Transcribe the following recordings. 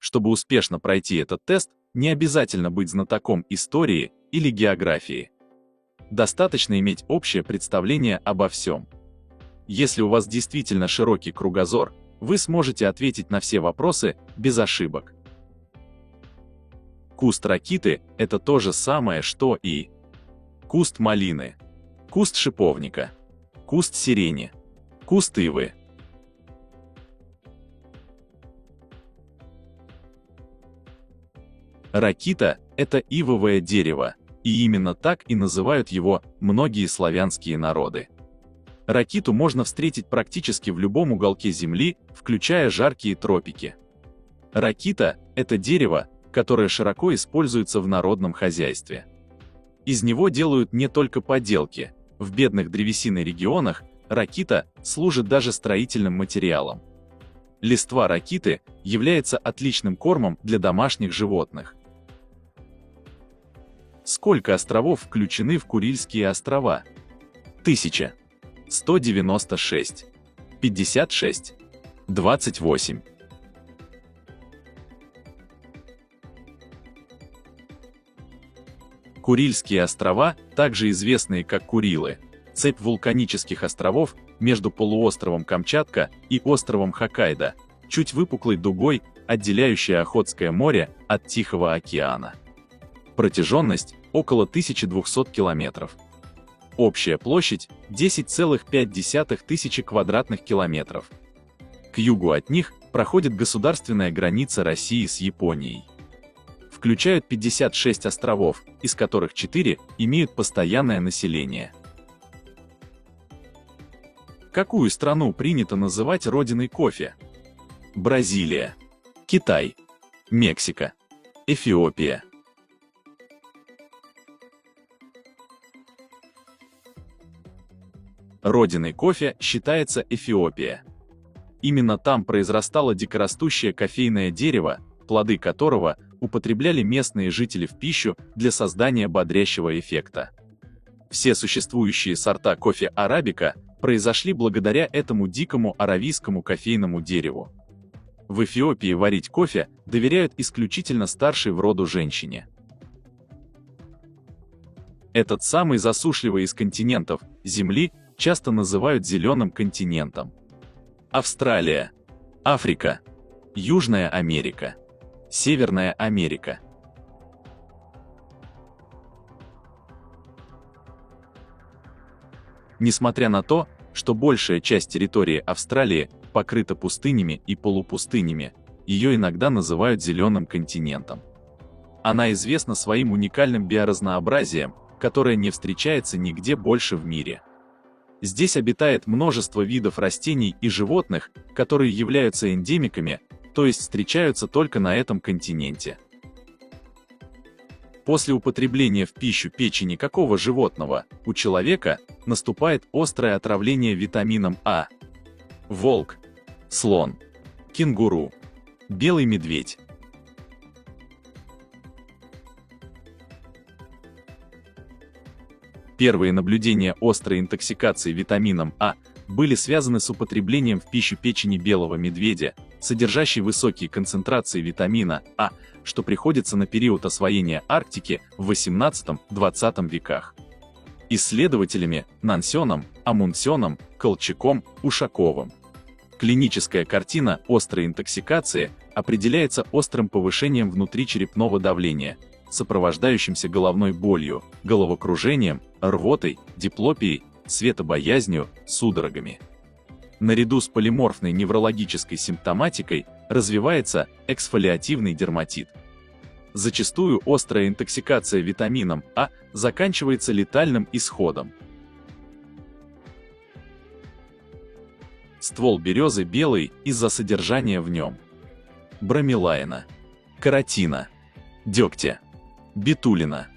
Чтобы успешно пройти этот тест, не обязательно быть знатоком истории или географии. Достаточно иметь общее представление обо всем. Если у вас действительно широкий кругозор, вы сможете ответить на все вопросы без ошибок. Куст ракиты – это то же самое, что и куст малины, куст шиповника, куст сирени, куст ивы. Ракита – это ивовое дерево, и именно так и называют его многие славянские народы. Ракиту можно встретить практически в любом уголке Земли, включая жаркие тропики. Ракита – это дерево, которое широко используется в народном хозяйстве. Из него делают не только поделки. В бедных древесиной регионах ракита служит даже строительным материалом. Листва ракиты является отличным кормом для домашних животных. Сколько островов включены в Курильские острова? 1000, 196, 56, 28. Курильские острова, также известные как Курилы, цепь вулканических островов между полуостровом Камчатка и островом Хоккайдо, чуть выпуклой дугой, отделяющая Охотское море от Тихого океана. Протяженность – около 1200 километров. Общая площадь – 10,5 тысячи квадратных километров. К югу от них проходит государственная граница России с Японией. Включают 56 островов, из которых 4 имеют постоянное население. Какую страну принято называть родиной кофе? Бразилия, Китай, Мексика, Эфиопия. Родиной кофе считается Эфиопия. Именно там произрастало дикорастущее кофейное дерево, плоды которого употребляли местные жители в пищу для создания бодрящего эффекта. Все существующие сорта кофе арабика произошли благодаря этому дикому аравийскому кофейному дереву. В Эфиопии варить кофе доверяют исключительно старшей в роду женщине. Этот самый засушливый из континентов Земли часто называют зеленым континентом. Австралия, Африка, Южная Америка, Северная Америка. Несмотря на то, что большая часть территории Австралии покрыта пустынями и полупустынями, ее иногда называют зеленым континентом. Она известна своим уникальным биоразнообразием, которое не встречается нигде больше в мире. Здесь обитает множество видов растений и животных, которые являются эндемиками, то есть встречаются только на этом континенте. После употребления в пищу печени какого животного у человека наступает острое отравление витамином А. Волк, слон, кенгуру, белый медведь. Первые наблюдения острой интоксикации витамином А были связаны с употреблением в пищу печени белого медведя, содержащей высокие концентрации витамина А, что приходится на период освоения Арктики в XVIII-XX веках. Исследователями Нансеном, Амундсеном, Колчаком, Ушаковым. Клиническая картина острой интоксикации определяется острым повышением внутричерепного давления, сопровождающимся головной болью, головокружением, рвотой, диплопией, светобоязнью, судорогами. Наряду с полиморфной неврологической симптоматикой развивается эксфолиативный дерматит. Зачастую острая интоксикация витамином А заканчивается летальным исходом. Ствол березы белый из-за содержания в нем бромелаина, каротина, дегтя, бетулина.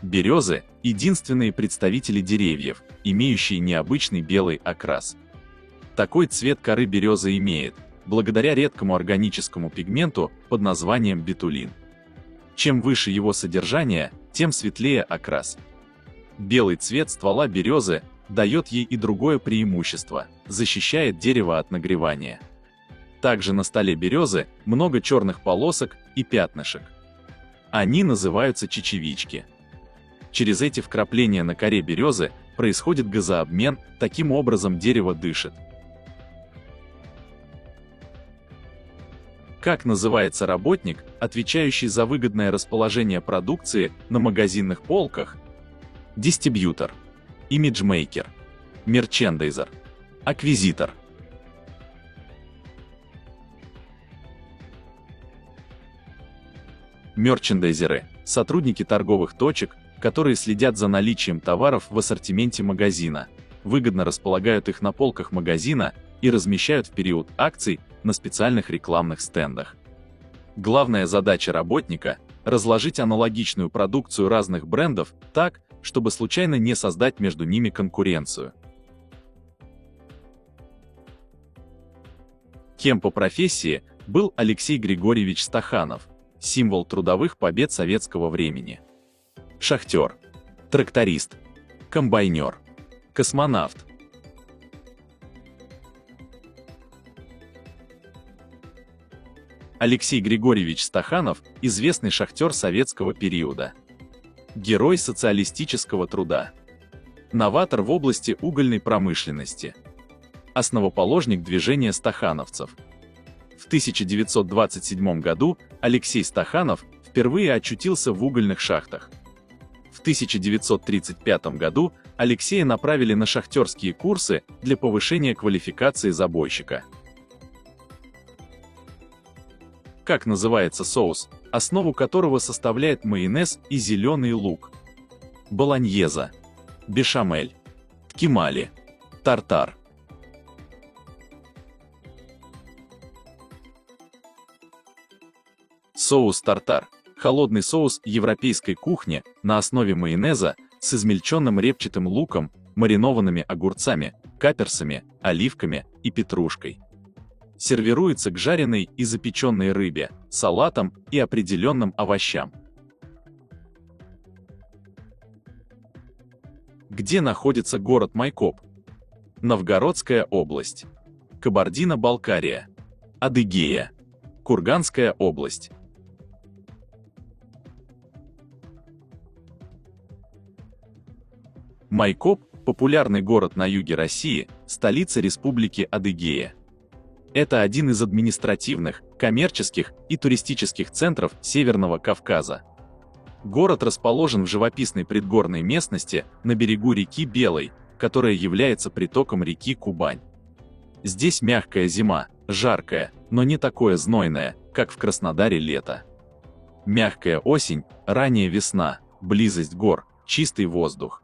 Березы – единственные представители деревьев, имеющие необычный белый окрас. Такой цвет коры березы имеет, благодаря редкому органическому пигменту под названием бетулин. Чем выше его содержание, тем светлее окрас. Белый цвет ствола березы дает ей и другое преимущество – защищает дерево от нагревания. Также на столе березы много черных полосок и пятнышек. Они называются чечевички. Через эти вкрапления на коре березы происходит газообмен, таким образом дерево дышит. Как называется работник, отвечающий за выгодное расположение продукции на магазинных полках? Дистрибьютор, имиджмейкер, мерчендайзер, аквизитор. Мерчендайзеры – сотрудники торговых точек, которые следят за наличием товаров в ассортименте магазина, выгодно располагают их на полках магазина и размещают в период акций на специальных рекламных стендах. Главная задача работника – разложить аналогичную продукцию разных брендов так, чтобы случайно не создать между ними конкуренцию. Кем по профессии был Алексей Григорьевич Стаханов, символ трудовых побед советского времени? Шахтер, тракторист, комбайнер, космонавт. Алексей Григорьевич Стаханов – известный шахтер советского периода. Герой социалистического труда. Новатор в области угольной промышленности. Основоположник движения стахановцев. В 1927 году Алексей Стаханов впервые очутился в угольных шахтах. В 1935 году Алексея направили на шахтерские курсы для повышения квалификации забойщика. Как называется соус, основу которого составляет майонез и зеленый лук? Болоньеза, бешамель, ткемали, тартар. Соус тартар – холодный соус европейской кухни на основе майонеза с измельченным репчатым луком, маринованными огурцами, каперсами, оливками и петрушкой. Сервируется к жареной и запеченной рыбе, салатам и определенным овощам. Где находится город Майкоп? Новгородская область, Кабардино-Балкария, Адыгея, Курганская область. Майкоп – популярный город на юге России, столица Республики Адыгея. Это один из административных, коммерческих и туристических центров Северного Кавказа. Город расположен в живописной предгорной местности на берегу реки Белой, которая является притоком реки Кубань. Здесь мягкая зима, жаркая, но не такое знойное, как в Краснодаре лето. Мягкая осень, ранняя весна, близость гор, чистый воздух.